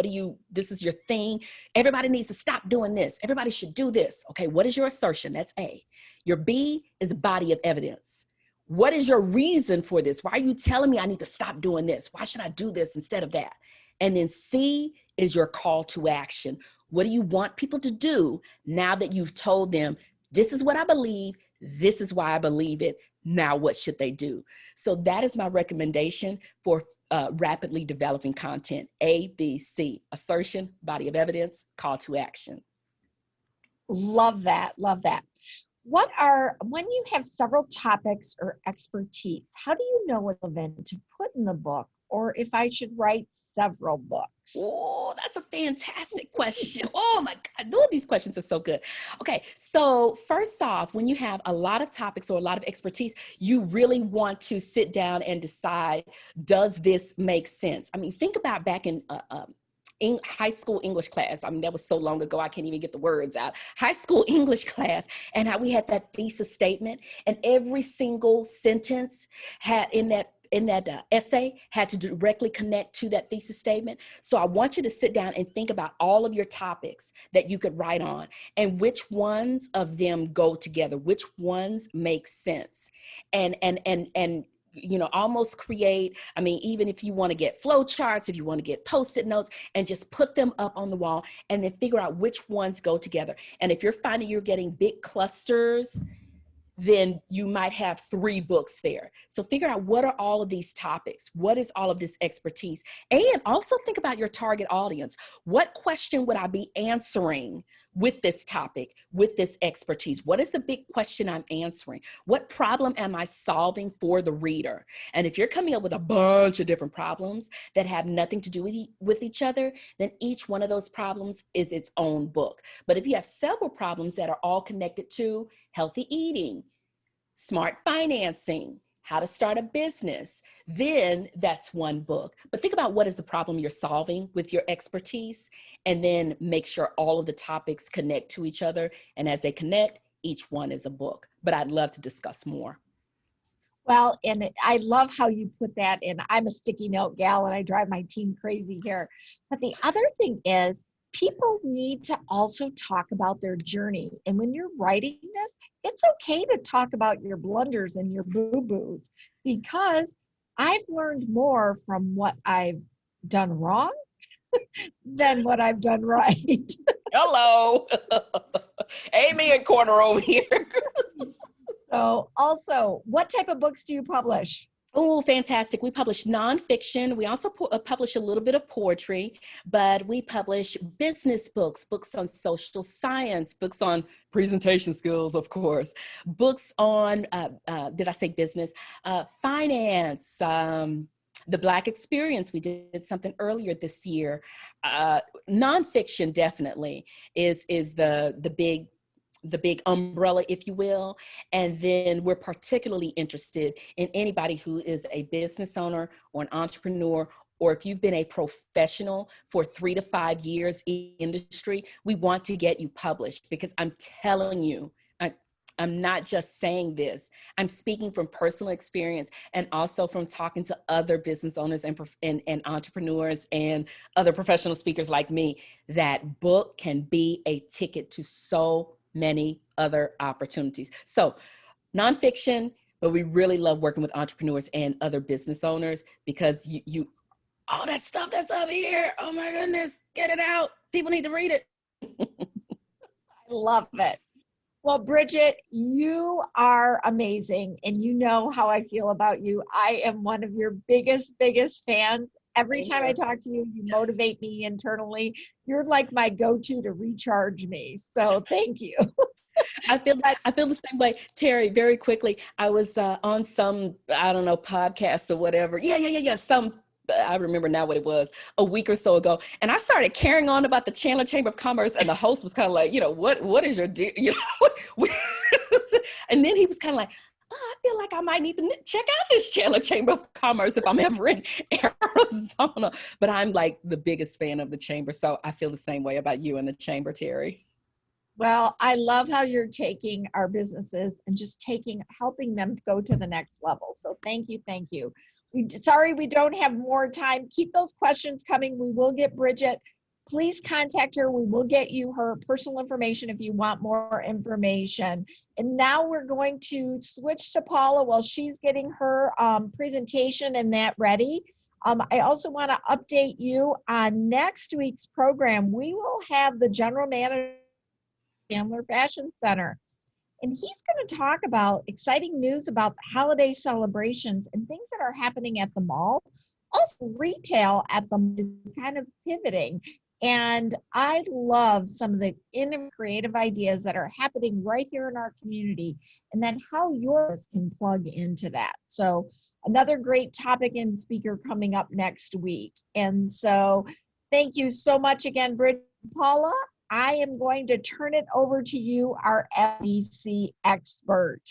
This is your thing. Everybody needs to stop doing this. Everybody should do this. Okay, what is your assertion? That's A. Your B is body of evidence. What is your reason for this? Why are you telling me I need to stop doing this? Why should I do this instead of that? And then C is your call to action. What do you want people to do now that you've told them, this is what I believe, this is why I believe it, now what should they do? So that is my recommendation for rapidly developing content. A, B, C, assertion, body of evidence, call to action. Love that, love that. When you have several topics or expertise, how do you know what event to put in the book? Or if I should write several books? Oh, that's a fantastic question. Oh my God, all of these questions are so good. Okay, so first off, when you have a lot of topics or a lot of expertise, you really want to sit down and decide, does this make sense? I mean, think about back in high school English class. I mean, that was so long ago, I can't even get the words out. High school English class, and how we had that thesis statement, and every single sentence had in that essay had to directly connect to that thesis statement. So I want you to sit down and think about all of your topics that you could write on and which ones of them go together, which ones make sense. And almost create, I mean, even if you want to get flow charts, if you want to get Post-it notes, and just put them up on the wall and then figure out which ones go together. And if you're finding you're getting big clusters, then you might have 3 books there. So figure out, what are all of these topics? What is all of this expertise? And also think about your target audience. What question would I be answering with this topic, with this expertise? What is the big question I'm answering? What problem am I solving for the reader? And if you're coming up with a bunch of different problems that have nothing to do with each other, then each one of those problems is its own book. But if you have several problems that are all connected to healthy eating, smart financing, how to start a business, then that's one book. But think about, what is the problem you're solving with your expertise, and then make sure all of the topics connect to each other. And as they connect, each one is a book. But I'd love to discuss more. Well, and I love how you put that in. I'm a sticky note gal and I drive my team crazy here. But the other thing is, people need to also talk about their journey. And when you're writing this, it's okay to talk about your blunders and your boo-boos, because I've learned more from what I've done wrong than what I've done right. Hello. Amen corner over here. So also, what type of books do you publish? Oh, fantastic. We publish nonfiction. We also publish a little bit of poetry, but we publish business books, books on social science, books on presentation skills, of course, books on, did I say business? Finance, the Black experience. We did something earlier this year. Nonfiction definitely is the big umbrella, if you will. And then we're particularly interested in anybody who is a business owner or an entrepreneur, or if you've been a professional for 3 to 5 years in the industry, we want to get you published, because I'm telling you, I'm not just saying this. I'm speaking from personal experience and also from talking to other business owners and entrepreneurs and other professional speakers like me. That book can be a ticket to so many other opportunities. So nonfiction, but we really love working with entrepreneurs and other business owners because you all that stuff that's up here, oh my goodness, get it out. People need to read it. I love it. Well, Bridget, you are amazing, and you know how I feel about you. I am one of your biggest fans. Every time I talk to you, you motivate me internally. You're like my go-to to recharge me. So thank you. I feel the same way. Terry, very quickly, I was on some, I don't know, podcast or whatever. Yeah. I remember now what it was, a week or so ago. And I started carrying on about the Chandler Chamber of Commerce, and the host was kind of like, what is your deal? And then he was kind of like, I feel like I might need to check out this Chandler Chamber of Commerce if I'm ever in Arizona. But I'm like the biggest fan of the chamber. So I feel the same way about you and the chamber, Terry. Well, I love how you're taking our businesses and just helping them go to the next level. So thank you. Sorry we don't have more time. Keep those questions coming. We will get Bridget. Please contact her. We will get you her personal information if you want more information. And now we're going to switch to Paula while she's getting her presentation and that ready. I also want to update you on next week's program. We will have the general manager Chandler Fashion Center. And he's going to talk about exciting news about the holiday celebrations and things that are happening at the mall. Also, retail at the mall is kind of pivoting. And I love some of the innovative, creative ideas that are happening right here in our community, and then how yours can plug into that. So another great topic and speaker coming up next week. And so thank you so much again, Bridget. Paula, I am going to turn it over to you, our LDC expert.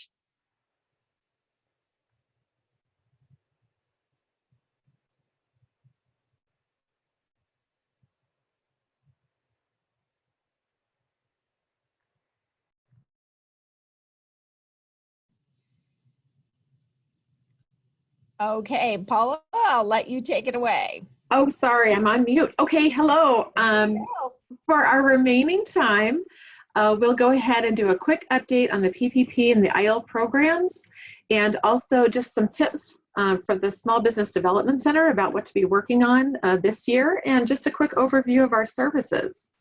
Okay, Paula, I'll let you take it away. Oh, sorry, I'm on mute. Okay, hello. For our remaining time, we'll go ahead and do a quick update on the PPP and the IL programs, and also just some tips for the Small Business Development Center about what to be working on this year, and just a quick overview of our services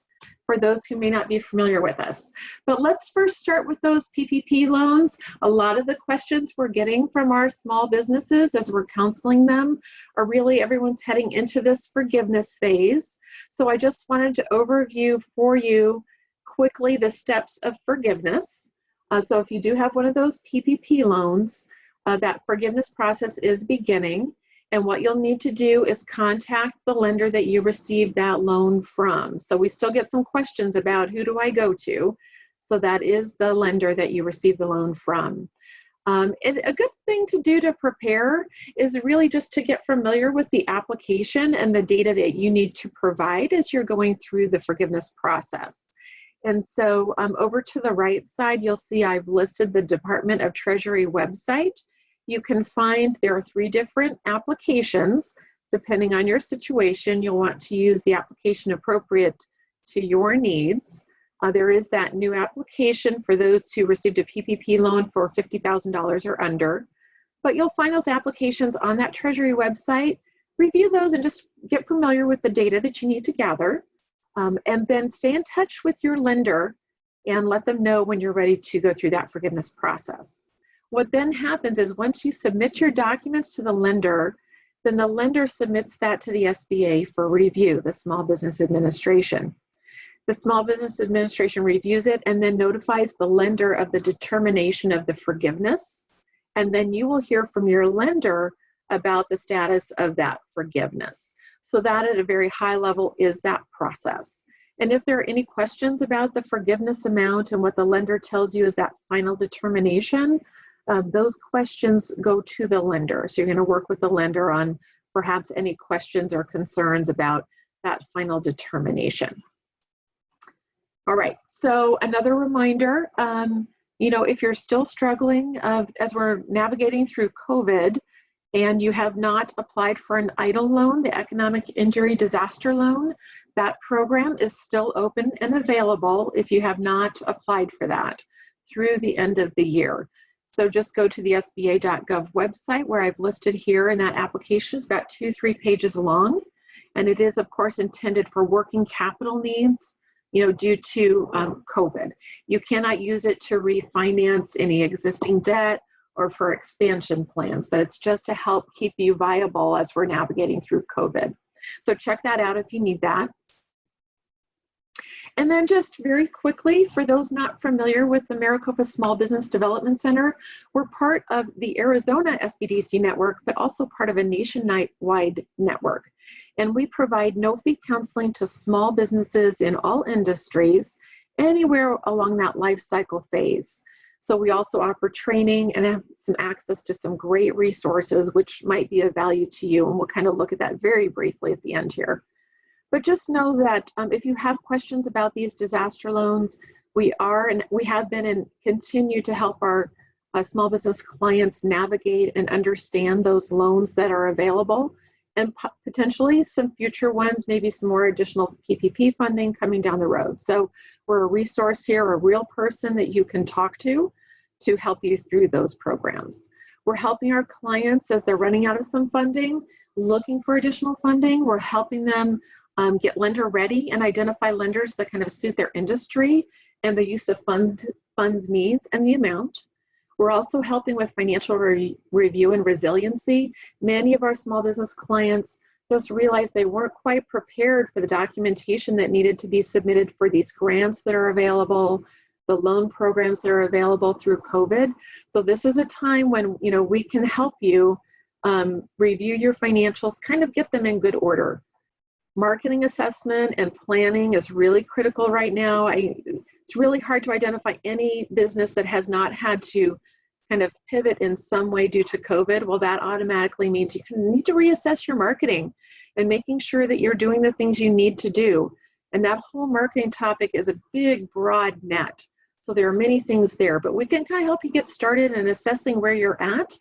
for those who may not be familiar with us. But let's first start with those PPP loans. A lot of the questions we're getting from our small businesses as we're counseling them are really everyone's heading into this forgiveness phase. So I just wanted to overview for you quickly the steps of forgiveness. So if you do have one of those PPP loans, that forgiveness process is beginning. And what you'll need to do is contact the lender that you received that loan from. So we still get some questions about who do I go to? So that is the lender that you received the loan from. And a good thing to do to prepare is really just to get familiar with the application and the data that you need to provide as you're going through the forgiveness process. And so over to the right side, you'll see I've listed the Department of Treasury website. You can find there are 3 different applications. Depending on your situation, you'll want to use the application appropriate to your needs. There is that new application for those who received a PPP loan for $50,000 or under. But you'll find those applications on that Treasury website. Review those and just get familiar with the data that you need to gather. And then stay in touch with your lender and let them know when you're ready to go through that forgiveness process. What then happens is once you submit your documents to the lender, then the lender submits that to the SBA for review, the Small Business Administration. The Small Business Administration reviews it and then notifies the lender of the determination of the forgiveness. And then you will hear from your lender about the status of that forgiveness. So that at a very high level is that process. And if there are any questions about the forgiveness amount and what the lender tells you is that final determination, those questions go to the lender. So you're going to work with the lender on perhaps any questions or concerns about that final determination. All right, so another reminder, if you're still struggling as we're navigating through COVID and you have not applied for an EIDL loan, the Economic Injury Disaster Loan, that program is still open and available if you have not applied for that through the end of the year. So just go to the SBA.gov website where I've listed here, and that application is about 2-3 pages long. And it is, of course, intended for working capital needs, due to COVID. You cannot use it to refinance any existing debt or for expansion plans, but it's just to help keep you viable as we're navigating through COVID. So check that out if you need that. And then just very quickly, for those not familiar with the Maricopa Small Business Development Center, we're part of the Arizona SBDC network, but also part of a nationwide network. And we provide no-fee counseling to small businesses in all industries, anywhere along that life cycle phase. So we also offer training and have some access to some great resources, which might be of value to you. And we'll kind of look at that very briefly at the end here. But just know that if you have questions about these disaster loans, we have been and continue to help our small business clients navigate and understand those loans that are available, and potentially some future ones, maybe some more additional PPP funding coming down the road. So we're a resource here, a real person that you can talk to help you through those programs. We're helping our clients as they're running out of some funding, looking for additional funding. We're helping them get lender ready and identify lenders that kind of suit their industry and the use of funds needs and the amount. We're also helping with financial review and resiliency. Many of our small business clients just realized they weren't quite prepared for the documentation that needed to be submitted for these grants that are available, the loan programs that are available through COVID. So this is a time when we can help you review your financials, kind of get them in good order. Marketing assessment and planning is really critical right now. It's really hard to identify any business that has not had to kind of pivot in some way due to COVID. Well, that automatically means you need to reassess your marketing and making sure that you're doing the things you need to do. And that whole marketing topic is a big, broad net. So there are many things there, but we can kind of help you get started in assessing where you're at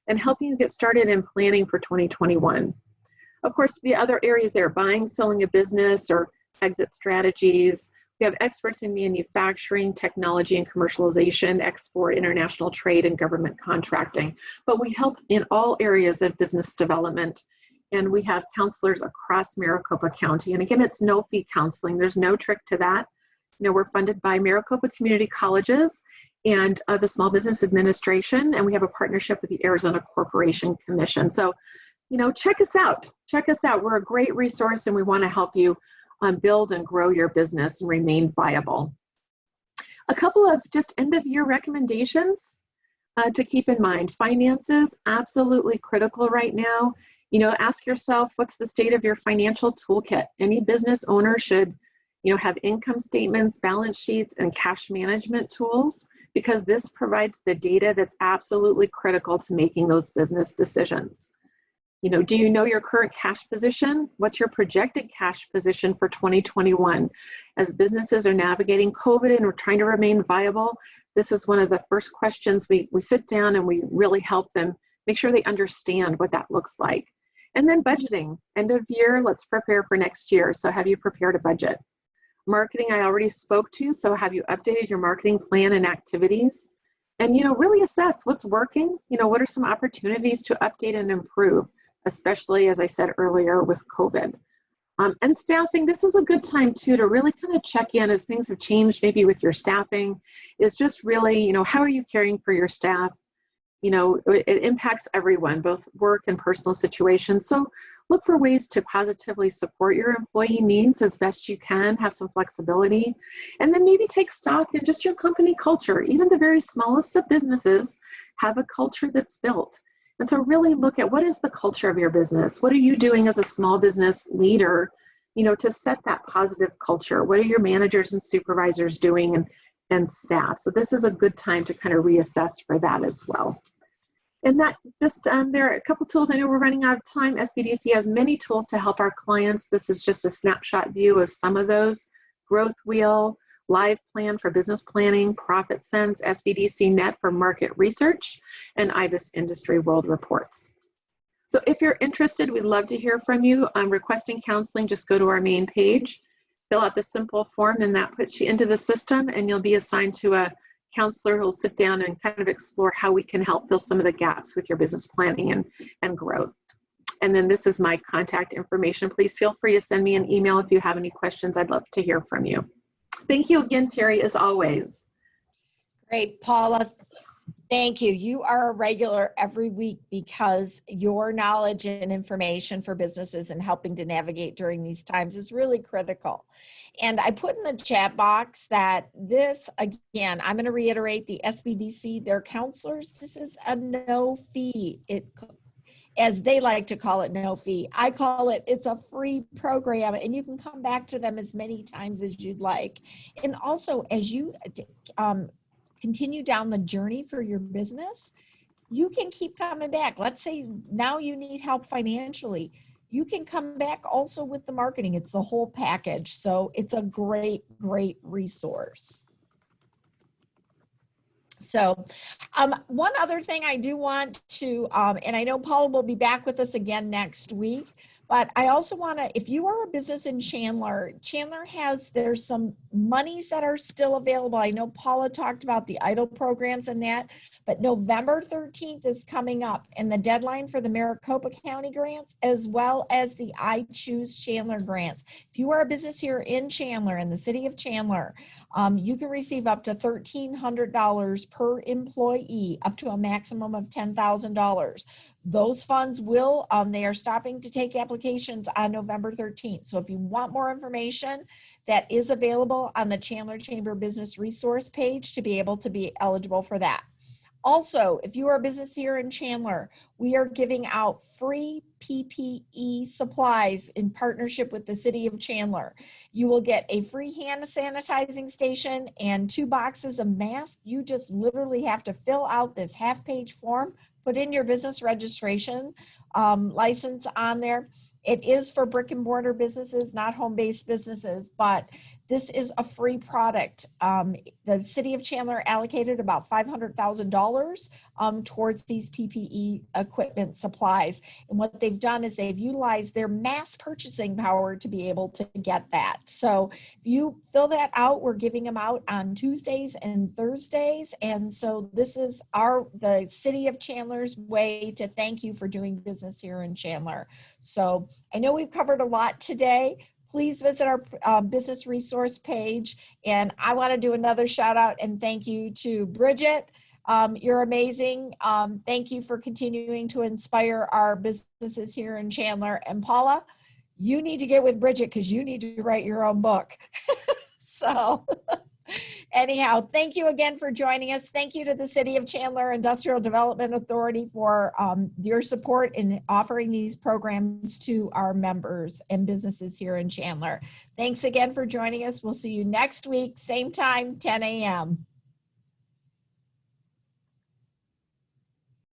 and helping you get started in planning for 2021. Of course, the other areas there, buying, selling a business, or exit strategies. We have experts in manufacturing, technology and commercialization, export, international trade, and government contracting. But we help in all areas of business development. And we have counselors across Maricopa County. And again, it's no-fee counseling. There's no trick to that. We're funded by Maricopa Community Colleges and the Small Business Administration. And we have a partnership with the Arizona Corporation Commission. So check us out. Check us out. We're a great resource and we want to help you build and grow your business and remain viable. A couple of just end of year recommendations to keep in mind. Finances, absolutely critical right now. Ask yourself, what's the state of your financial toolkit? Any business owner should, have income statements, balance sheets, and cash management tools, because this provides the data that's absolutely critical to making those business decisions. Do you know your current cash position? What's your projected cash position for 2021? As businesses are navigating COVID and we're trying to remain viable, this is one of the first questions we sit down and we really help them make sure they understand what that looks like. And then budgeting, end of year, let's prepare for next year. So have you prepared a budget? Marketing, I already spoke to, so have you updated your marketing plan and activities? And really assess what's working, what are some opportunities to update and improve, especially, as I said earlier, with COVID. And staffing, this is a good time too to really kind of check in as things have changed maybe with your staffing, is just really, how are you caring for your staff? It impacts everyone, both work and personal situations. So look for ways to positively support your employee needs as best you can, have some flexibility, and then maybe take stock in just your company culture. Even the very smallest of businesses have a culture that's built. And so really look at what is the culture of your business? What are you doing as a small business leader, to set that positive culture? What are your managers and supervisors doing and staff? So this is a good time to kind of reassess for that as well. And that just, there are a couple tools. I know we're running out of time. SBDC has many tools to help our clients. This is just a snapshot view of some of those. Growth Wheel. Live Plan for business planning, Profit Sense, SBDC Net for market research, and IBIS Industry World Reports. So if you're interested, we'd love to hear from you. Requesting counseling, just go to our main page, fill out the simple form, and that puts you into the system, and you'll be assigned to a counselor who will sit down and kind of explore how we can help fill some of the gaps with your business planning and growth. And then this is my contact information. Please feel free to send me an email if you have any questions. I'd love to hear from you. Thank you again, Terry, as always. Great, Paula. Thank you. You are a regular every week because your knowledge and information for businesses and helping to navigate during these times is really critical. And I put in the chat box that this, again, I'm going to reiterate the SBDC, their counselors, this is a no fee. As they like to call it, no fee. I call it, it's a free program, and you can come back to them as many times as you'd like. And also, as you continue down the journey for your business, you can keep coming back. Let's say now you need help financially. You can come back also with the marketing. It's the whole package. So it's a great, great resource. So one other thing I do want to, and I know Paula will be back with us again next week, but I also want to, if you are a business in Chandler there's some monies that are still available. I know Paula talked about the EIDL programs and that, but November 13th is coming up, and the deadline for the Maricopa County grants, as well as the I Choose Chandler grants. If you are a business here in Chandler, in the city of Chandler, you can receive up to $1,300 per employee, up to a maximum of $10,000. Those funds will, they are stopping to take applications on November 13th. So if you want more information, that is available on the Chandler Chamber Business Resource page to be able to be eligible for that. Also, if you are a business here in Chandler, we are giving out free PPE supplies in partnership with the city of Chandler. You will get a free hand sanitizing station and 2 boxes of masks. You just literally have to fill out this half-page form, put in your business registration license on there. It is for brick and mortar businesses, not home-based businesses, but this is a free product. The city of Chandler allocated about $500,000 towards these PPE equipment supplies. And what they've done is they've utilized their mass purchasing power to be able to get that. So if you fill that out, we're giving them out on Tuesdays and Thursdays. And so this is the city of Chandler's way to thank you for doing business here in Chandler. So I know we've covered a lot today. Please visit our business resource page. And I want to do another shout out and thank you to Bridget. You're amazing. Thank you for continuing to inspire our businesses here in Chandler. And Paula, you need to get with Bridget because you need to write your own book. So anyhow, thank you again for joining us. Thank you to the City of Chandler Industrial Development Authority for your support in offering these programs to our members and businesses here in Chandler. Thanks again for joining us. We'll see you next week, same time, 10 a.m.